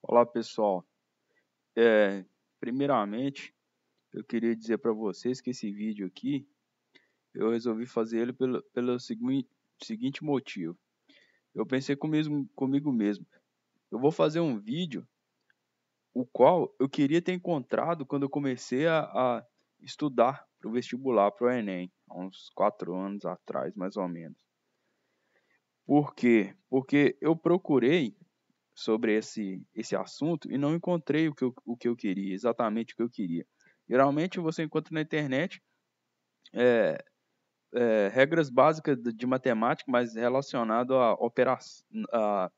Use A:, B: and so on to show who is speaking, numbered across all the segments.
A: Olá pessoal, é, primeiramente eu queria dizer para vocês que esse vídeo aqui eu resolvi fazer ele pelo seguinte motivo. Eu pensei comigo mesmo, eu vou fazer um vídeo o qual eu queria ter encontrado quando eu comecei a estudar para o vestibular, para o Enem, há uns 4 anos atrás, mais ou menos. Por quê? Porque eu procurei sobre esse assunto e não encontrei o que eu queria, exatamente o que eu queria. Geralmente você encontra na internet é, regras básicas de matemática, mas relacionado a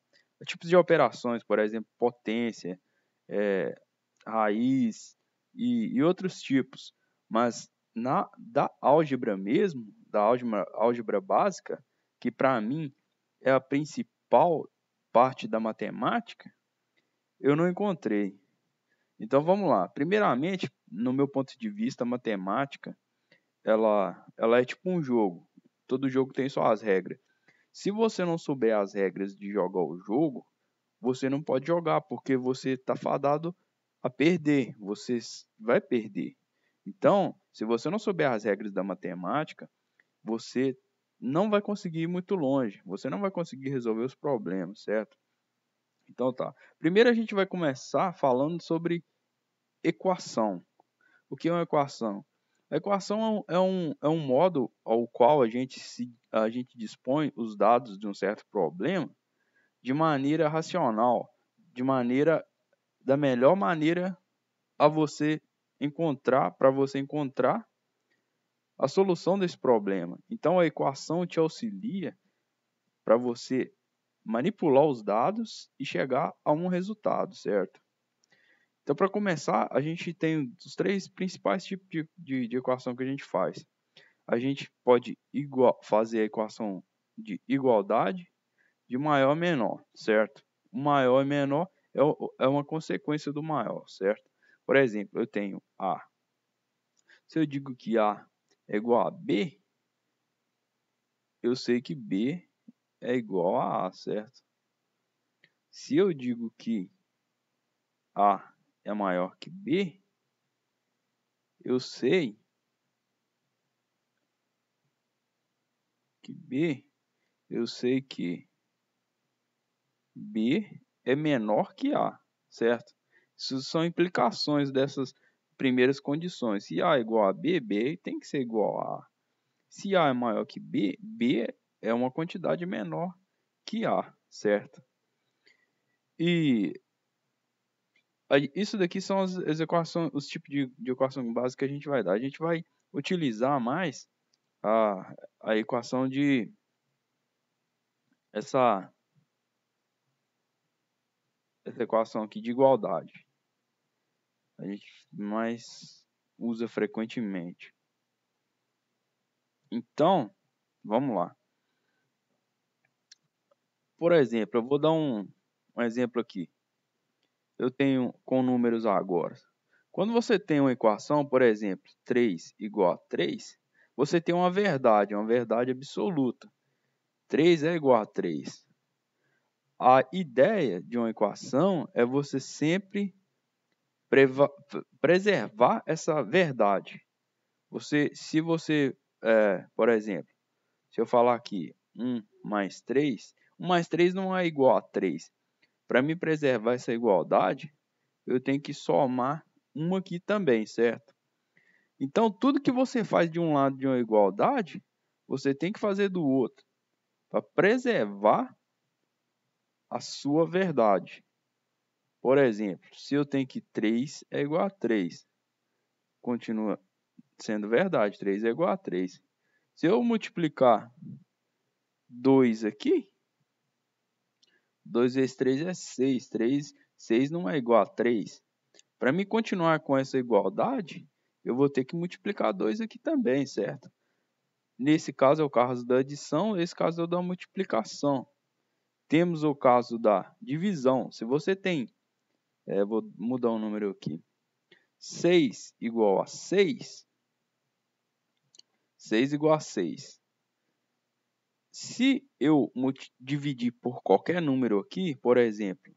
A: tipos de operações, por exemplo, potência, é, raiz e outros tipos. Mas da álgebra mesmo, da álgebra básica, que para mim é a principal parte da matemática, eu não encontrei. Então vamos lá. Primeiramente, no meu ponto de vista, a matemática, ela é tipo um jogo. Todo jogo tem suas regras. Se você não souber as regras de jogar o jogo, você não pode jogar, porque você está fadado a perder. Você vai perder. Então, se você não souber as regras da matemática, você não vai conseguir ir muito longe. Você não vai conseguir resolver os problemas, certo? Então tá. Primeiro a gente vai começar falando sobre equação. O que é uma equação? A equação é um modo ao qual a gente dispõe os dados de um certo problema de maneira racional, da melhor maneira para você encontrar a solução desse problema. Então a equação te auxilia para você manipular os dados e chegar a um resultado, certo? Então, para começar, a gente tem os três principais tipos de equação que a gente faz. A gente pode fazer a equação de igualdade de maior a menor, certo? O maior e menor é uma consequência do maior, certo? Por exemplo, eu tenho A. Se eu digo que A é igual a B, eu sei que B é igual a A, certo? Se eu digo que A é maior que B, eu sei que B é menor que A, certo? Isso são implicações dessas primeiras condições. Se A é igual a B, B tem que ser igual a A. Se A é maior que B, B é uma quantidade menor que A, certo? E isso daqui são as equações, os tipos de equação básica que a gente vai dar. A gente vai utilizar mais a equação essa, essa equação aqui de igualdade. A gente mais usa frequentemente. Então, vamos lá. Por exemplo, eu vou dar um exemplo aqui. Eu tenho com números agora. Quando você tem uma equação, por exemplo, 3 igual a 3, você tem uma verdade absoluta. 3 é igual a 3. A ideia de uma equação é você sempre preservar essa verdade. Se você, por exemplo, se eu falar aqui 1 mais 3, 1 mais 3 não é igual a 3. Para me preservar essa igualdade, eu tenho que somar um aqui também, certo? Então, tudo que você faz de um lado de uma igualdade, você tem que fazer do outro, para preservar a sua verdade. Por exemplo, se eu tenho que 3 é igual a 3, continua sendo verdade, 3 é igual a 3. Se eu multiplicar 2 aqui, 2 vezes 3 é 6. 6 não é igual a 3. Para mim continuar com essa igualdade, eu vou ter que multiplicar 2 aqui também, certo? Nesse caso é o caso da adição, nesse caso é o da multiplicação. Temos o caso da divisão. Se você tem, vou mudar um número aqui, 6 igual a 6, 6 igual a 6. Se eu dividir por qualquer número aqui, por exemplo,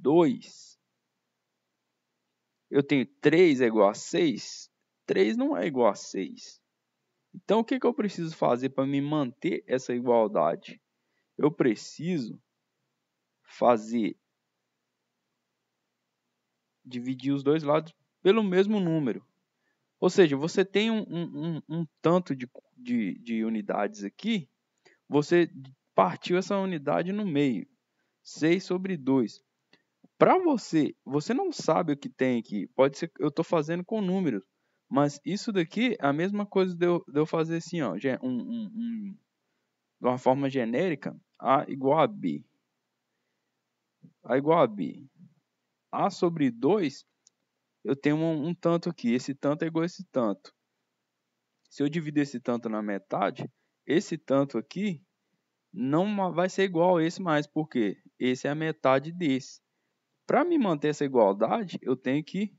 A: 2, eu tenho 3 é igual a 6. 3 não é igual a 6. Então, o que eu preciso fazer para me manter essa igualdade? Eu preciso dividir os dois lados pelo mesmo número. Ou seja, você tem um tanto de unidades aqui, você partiu essa unidade no meio. 6 sobre 2. Para você não sabe o que tem aqui. Pode ser que eu estou fazendo com números. Mas isso daqui é a mesma coisa de eu fazer assim, ó, de uma forma genérica, A igual a B. A igual a B. A sobre 2, eu tenho um tanto aqui. Esse tanto é igual a esse tanto. Se eu dividir esse tanto na metade, esse tanto aqui não vai ser igual a esse mais. Por quê? Esse é a metade desse. Para me manter essa igualdade, eu tenho que,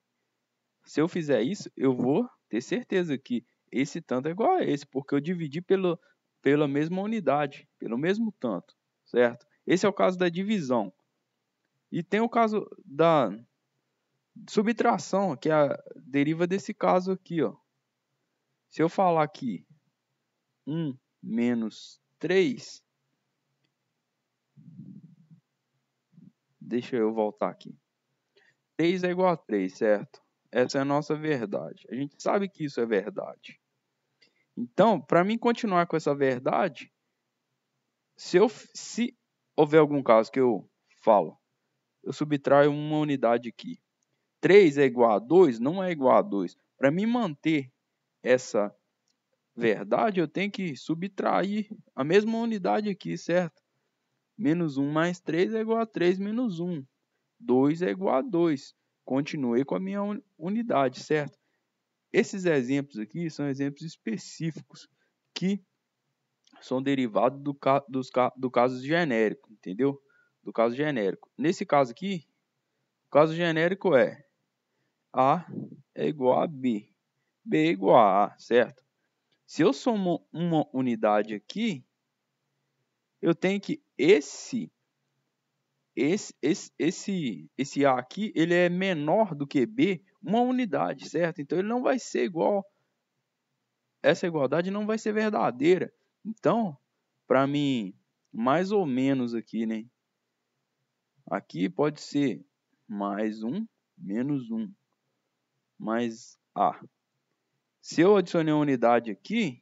A: se eu fizer isso, eu vou ter certeza que esse tanto é igual a esse, porque eu dividi pela mesma unidade, pelo mesmo tanto, certo? Esse é o caso da divisão. E tem o caso da subtração, que deriva desse caso aqui, ó. Se eu falar aqui 1 menos 3, deixa eu voltar aqui. 3 é igual a 3, certo? Essa é a nossa verdade. A gente sabe que isso é verdade. Então, para mim continuar com essa verdade, se houver algum caso que eu falo, eu subtraio uma unidade aqui. 3 é igual a 2? Não é igual a 2. Para mim manter essa verdade, eu tenho que subtrair a mesma unidade aqui, certo? Menos 1 mais 3 é igual a 3 menos 1. 2 é igual a 2. Continuei com a minha unidade, certo? Esses exemplos aqui são exemplos específicos que são derivados do caso genérico, entendeu? Do caso genérico. Nesse caso aqui, o caso genérico é A é igual a B. B é igual a A, certo? Se eu somo uma unidade aqui, eu tenho que esse A aqui, ele é menor do que B, uma unidade, certo? Então, ele não vai ser igual, essa igualdade não vai ser verdadeira. Então, para mim, mais ou menos aqui, né? Aqui pode ser mais 1, menos 1, mais A. Se eu adicionei uma unidade aqui,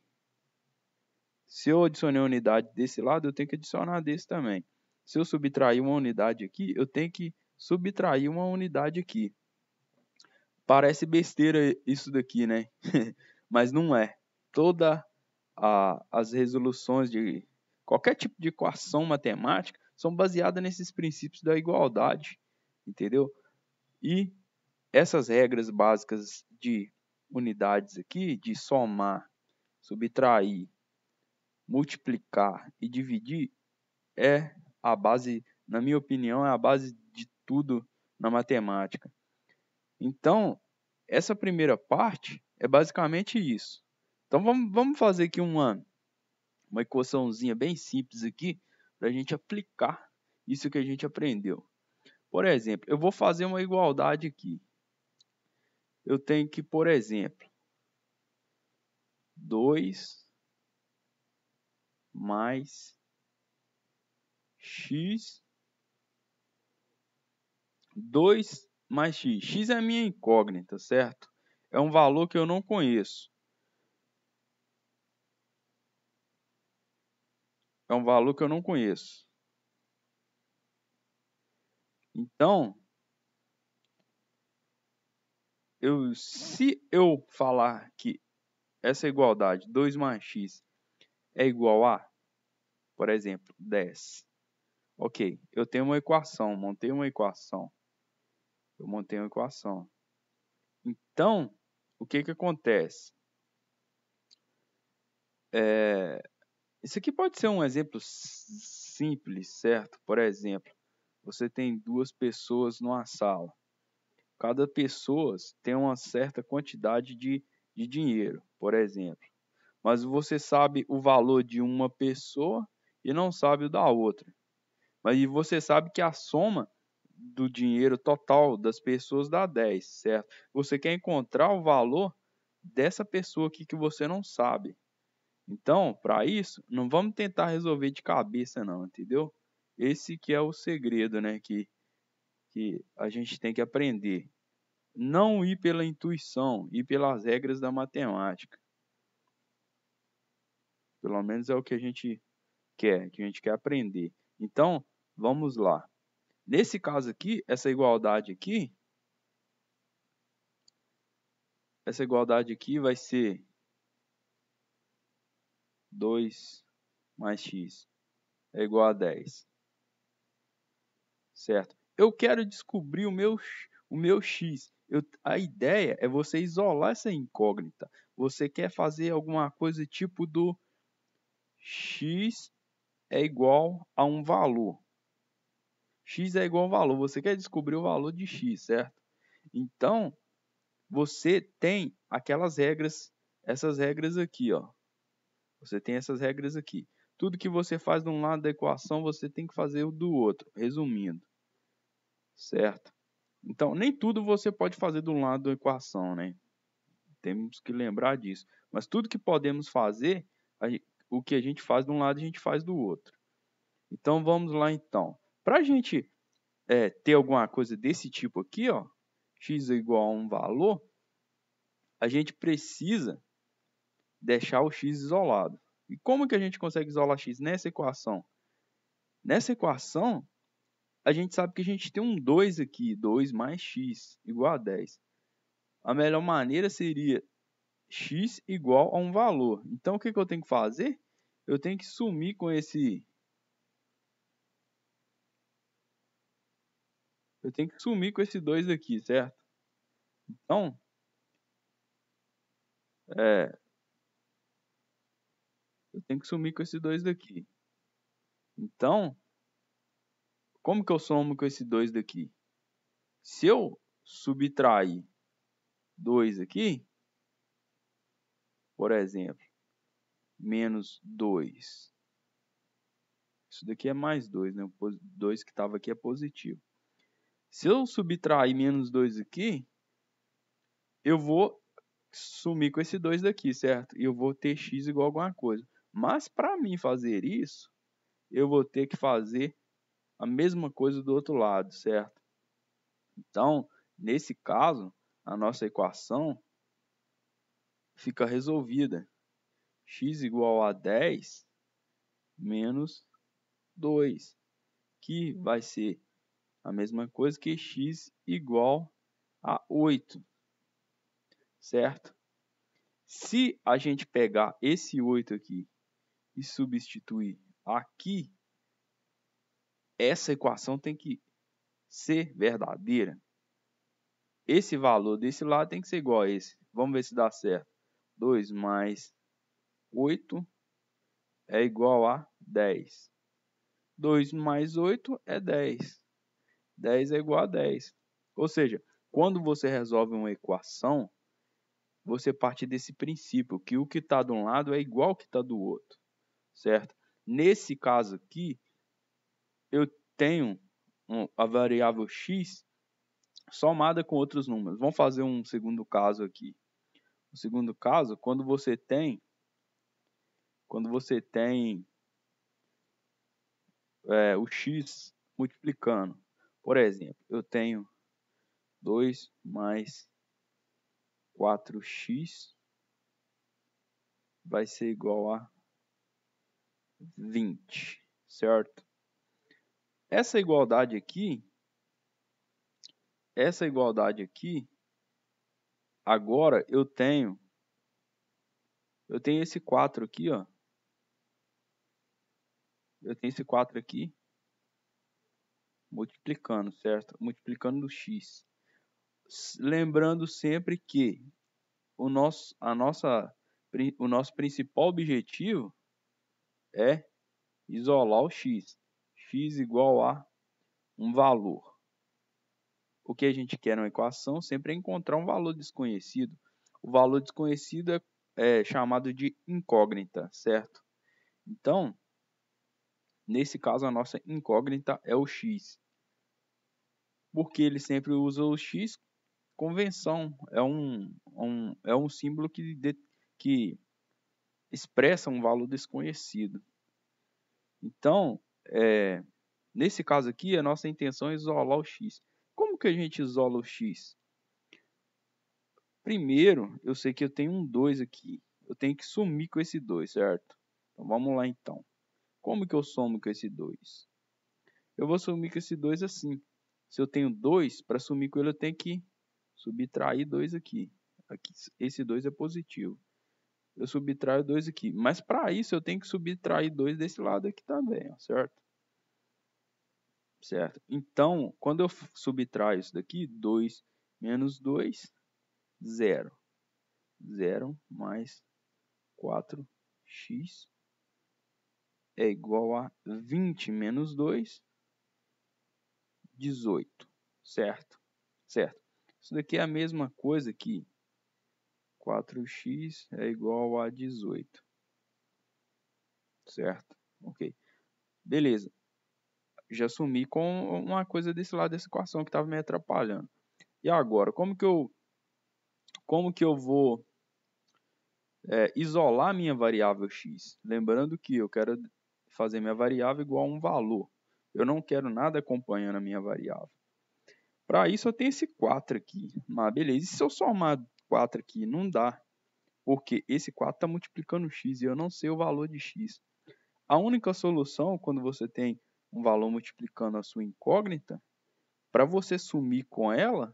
A: se eu adicionei uma unidade desse lado, eu tenho que adicionar desse também. Se eu subtrair uma unidade aqui, eu tenho que subtrair uma unidade aqui. Parece besteira isso daqui, né? Mas não é. Todas as resoluções de qualquer tipo de equação matemática são baseadas nesses princípios da igualdade, entendeu? E essas regras básicas de unidades aqui, de somar, subtrair, multiplicar e dividir, é a base, na minha opinião, é a base de tudo na matemática. Então, essa primeira parte é basicamente isso. Então, vamos fazer aqui uma equaçãozinha bem simples aqui, para a gente aplicar isso que a gente aprendeu. Por exemplo, eu vou fazer uma igualdade aqui. Eu tenho que, por exemplo, 2 mais x, 2 mais x. X é a minha incógnita, certo? É um valor que eu não conheço. É um valor que eu não conheço. Então, se eu falar que essa igualdade, 2 mais x, é igual a, por exemplo, 10. Ok, eu tenho uma equação, montei uma equação. Eu montei uma equação. Então, o que acontece? Isso aqui pode ser um exemplo simples, certo? Por exemplo, você tem 2 pessoas numa sala. Cada pessoa tem uma certa quantidade de dinheiro, por exemplo. Mas você sabe o valor de uma pessoa e não sabe o da outra. Mas você sabe que a soma do dinheiro total das pessoas dá 10, certo? Você quer encontrar o valor dessa pessoa aqui que você não sabe. Então, para isso, não vamos tentar resolver de cabeça não, entendeu? Esse que é o segredo, né, que a gente tem que aprender. Não ir pela intuição, ir pelas regras da matemática. Pelo menos é o que a gente quer aprender. Então, vamos lá. Nesse caso aqui, essa igualdade aqui vai ser 2 mais x é igual a 10. Certo? Eu quero descobrir o meu x. A ideia é você isolar essa incógnita. Você quer fazer alguma coisa tipo do x é igual a um valor. X é igual a um valor. Você quer descobrir o valor de x, certo? Então, você tem aquelas regras, essas regras aqui, ó. Você tem essas regras aqui. Tudo que você faz de um lado da equação, você tem que fazer o do outro, resumindo. Certo? Então, nem tudo você pode fazer de um lado da equação, né? Temos que lembrar disso. Mas tudo que podemos fazer, o que a gente faz de um lado, a gente faz do outro. Então, vamos lá, então. Para a gente ter alguma coisa desse tipo aqui, ó, x é igual a um valor, a gente precisa deixar o x isolado. E como que a gente consegue isolar x nessa equação? Nessa equação, a gente sabe que a gente tem um 2 aqui, 2 mais x igual a 10. A melhor maneira seria x igual a um valor. Então, o que eu tenho que fazer? Eu tenho que sumir com esse... Eu tenho que sumir com esse 2 aqui, certo? Então, eu tenho que sumir com esse 2 daqui. Então, como que eu somo com esse 2 daqui? Se eu subtrair 2 aqui, por exemplo, menos 2. Isso daqui é mais 2, né? O 2 que estava aqui é positivo. Se eu subtrair menos 2 aqui, eu vou sumir com esse 2 daqui, certo? E eu vou ter x igual a alguma coisa. Mas para mim fazer isso, eu vou ter que fazer a mesma coisa do outro lado, certo? Então, nesse caso, a nossa equação fica resolvida. X igual a 10 menos 2, que vai ser a mesma coisa que x igual a 8, certo? Se a gente pegar esse 8 aqui e substituir aqui, essa equação tem que ser verdadeira. Esse valor desse lado tem que ser igual a esse. Vamos ver se dá certo. 2 mais 8 é igual a 10. 2 mais 8 é 10. 10 é igual a 10. Ou seja, quando você resolve uma equação, você parte desse princípio, que o que está de um lado é igual ao que está do outro, certo? Nesse caso aqui, eu tenho a variável x somada com outros números. Vamos fazer um segundo caso aqui. O segundo caso, quando você tem o x multiplicando. Por exemplo, eu tenho 2 mais 4x vai ser igual a 20, certo? Essa igualdade aqui, agora eu tenho esse 4 aqui, ó. Eu tenho esse 4 aqui multiplicando, certo? Multiplicando no x. Lembrando sempre que o nosso principal objetivo é isolar o x. X igual a um valor. O que a gente quer na equação sempre é encontrar um valor desconhecido. O valor desconhecido é chamado de incógnita, certo? Então, nesse caso, a nossa incógnita é o x. porque ele sempre usa o x, convenção, é um símbolo que expressa um valor desconhecido. Então, nesse caso aqui, a nossa intenção é isolar o x. Como que a gente isola o x? Primeiro, eu sei que eu tenho um 2 aqui. Eu tenho que sumir com esse 2, certo? Então, vamos lá então. Como que eu somo com esse 2? Eu vou sumir com esse 2 assim. Se eu tenho 2, para sumir com ele eu tenho que subtrair 2 aqui. Esse 2 é positivo. Eu subtraio 2 aqui. Mas para isso eu tenho que subtrair 2 desse lado aqui também, ó, certo? Certo. Então, quando eu subtraio isso daqui, 2 menos 2, 0. 0 mais 4x é igual a 20 menos 2, 18. Certo? Certo. Isso daqui é a mesma coisa que 4x é igual a 18. Certo? Ok. Beleza. Já sumi com uma coisa desse lado dessa equação que estava me atrapalhando. E agora, como que eu vou isolar minha variável x? Lembrando que eu quero fazer minha variável igual a um valor. Eu não quero nada acompanhando a minha variável. Para isso eu tenho esse 4 aqui. Mas beleza, e se eu somar 4 aqui? Não dá. Porque esse 4 está multiplicando x e eu não sei o valor de x. A única solução, quando você tem um valor multiplicando a sua incógnita, para você sumir com ela,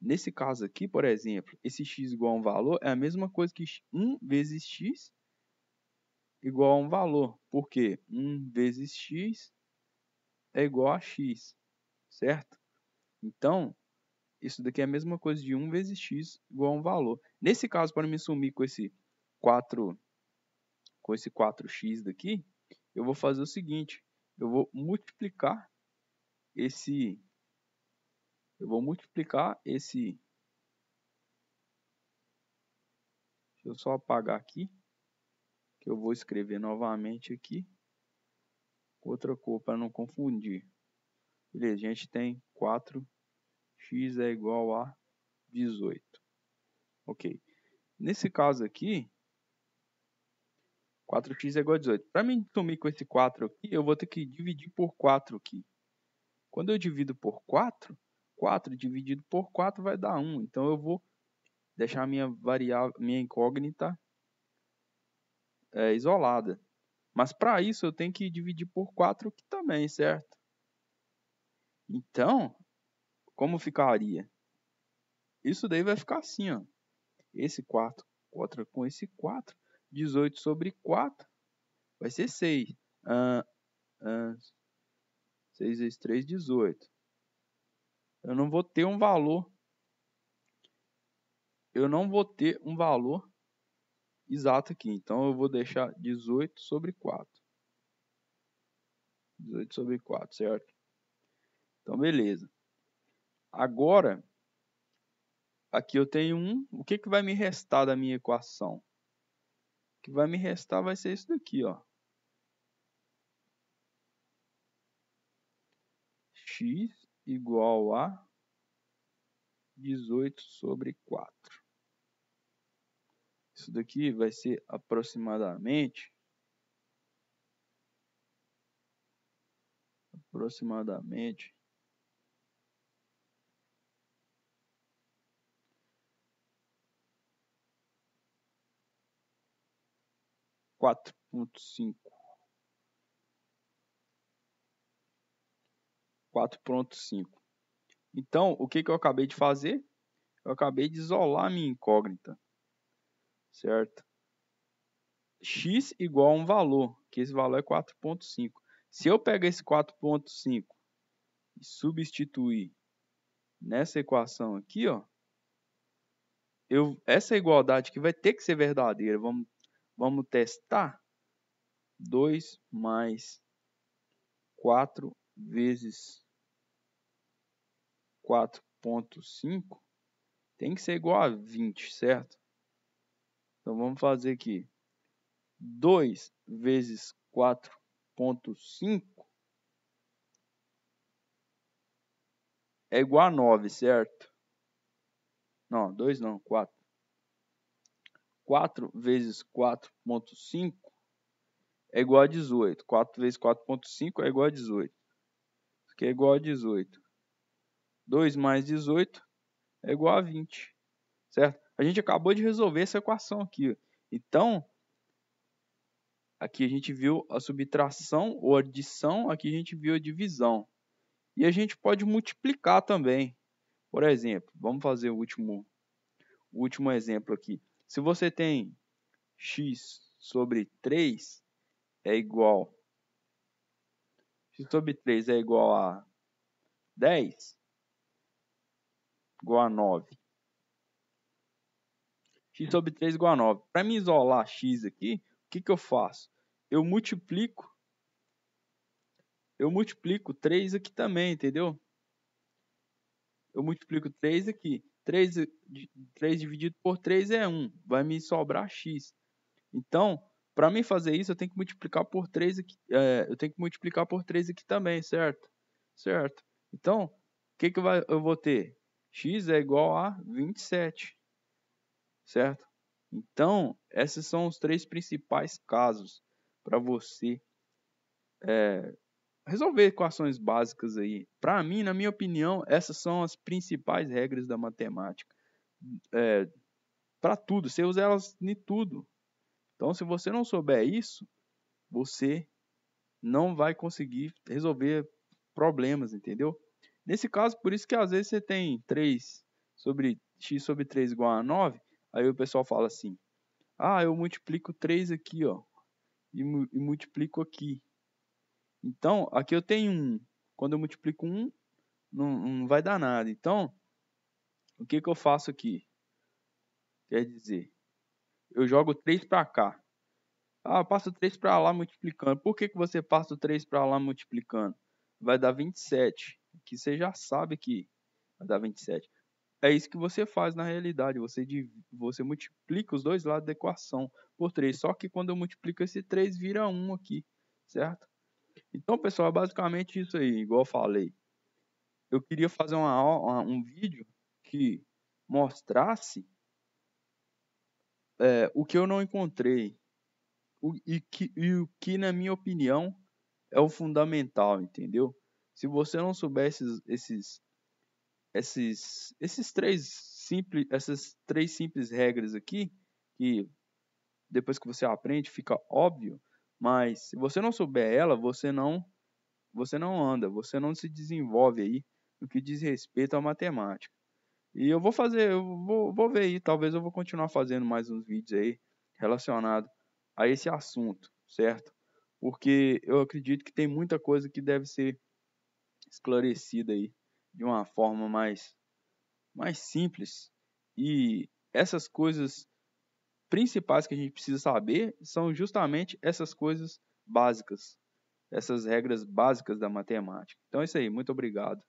A: nesse caso aqui, por exemplo, esse x igual a um valor é a mesma coisa que 1 vezes x igual a um valor. Porque 1 vezes x é igual a x, certo? Então, isso daqui é a mesma coisa de 1 vezes x igual a um valor. Nesse caso, para me sumir com esse 4x daqui, eu vou fazer o seguinte, eu vou multiplicar esse deixa eu só apagar aqui, que eu vou escrever novamente aqui, outra cor para não confundir. Beleza, a gente tem 4x é igual a 18. Ok. Nesse caso aqui, 4x é igual a 18. Para mim sumir com esse 4 aqui, eu vou ter que dividir por 4 aqui. Quando eu divido por 4, 4 dividido por 4 vai dar 1. Então eu vou deixar minha variável, minha incógnita isolada. Mas para isso eu tenho que dividir por 4 aqui também, certo? Então, como ficaria? Isso daí vai ficar assim, ó. Esse 4 contra com esse 4. 18 sobre 4 vai ser 6. 6 vezes 3, 18. Eu não vou ter um valor. Eu não vou ter um valor exato aqui. Então, eu vou deixar 18 sobre 4. 18 sobre 4, certo? Então, beleza. Agora, aqui eu tenho 1. O que vai me restar da minha equação? O que vai me restar vai ser isso daqui, ó. X igual a 18 sobre 4. Isso daqui vai ser aproximadamente 4,5. 4,5. Então, o que eu acabei de fazer? Eu acabei de isolar a minha incógnita, certo? X igual a um valor, que esse valor é 4,5. Se eu pegar esse 4,5 e substituir nessa equação aqui, ó, essa igualdade aqui vai ter que ser verdadeira. Vamos testar. 2 mais 4 vezes 4,5 tem que ser igual a 20, certo? Então, vamos fazer aqui. 2 vezes 4,5 é igual a 9, certo? Não, 2 não, 4. 4 vezes 4,5 é igual a 18. 4 vezes 4,5 é igual a 18. Isso aqui é igual a 18. 2 mais 18 é igual a 20. Certo? A gente acabou de resolver essa equação aqui. Então, aqui a gente viu a subtração ou adição, aqui a gente viu a divisão. E a gente pode multiplicar também. Por exemplo, vamos fazer o último exemplo aqui. Se você tem x sobre 3 é igual... x sobre 3 é igual a 10, igual a 9. X sobre 3 igual a 9. Para me isolar x aqui, o que eu faço? Eu multiplico 3 aqui também, entendeu? Eu multiplico 3 aqui. 3 dividido por 3 é 1. Vai me sobrar x. Então, para mim fazer isso, eu tenho que multiplicar por 3 aqui. Eu tenho que multiplicar por 3 aqui também, certo? Certo. Então, o que eu vou ter? X é igual a 27. Certo? Então, esses são os 3 principais casos para você resolver equações básicas aí. Para mim, na minha opinião, essas são as principais regras da matemática. Para tudo, você usa elas em tudo. Então, se você não souber isso, você não vai conseguir resolver problemas, entendeu? Nesse caso, por isso que às vezes você tem 3 sobre x sobre 3 igual a 9, aí o pessoal fala assim: ah, eu multiplico 3 aqui, ó, e multiplico aqui. Então, aqui eu tenho 1. Quando eu multiplico 1, não vai dar nada. Então, o que eu faço aqui? Quer dizer, eu jogo 3 para cá. Ah, eu passo 3 para lá multiplicando. Por que você passa o 3 para lá multiplicando? Vai dar 27. Que você já sabe que vai dar 27. É isso que você faz na realidade. Você multiplica os dois lados da equação por 3. Só que quando eu multiplico esse 3, vira 1 aqui. Certo? Então, pessoal, é basicamente isso aí. Igual eu falei. Eu queria fazer um vídeo que mostrasse o que eu não encontrei. E o que, na minha opinião, é o fundamental, entendeu? Se você não souber essas três simples regras aqui, que depois que você aprende fica óbvio, mas se você não souber ela, você não anda, você não se desenvolve aí no que diz respeito à matemática. E eu vou ver aí, talvez eu vou continuar fazendo mais uns vídeos aí relacionados a esse assunto, certo? Porque eu acredito que tem muita coisa que deve ser esclarecida aí de uma forma mais simples. E essas coisas principais que a gente precisa saber são justamente essas coisas básicas, essas regras básicas da matemática. Então é isso aí, muito obrigado.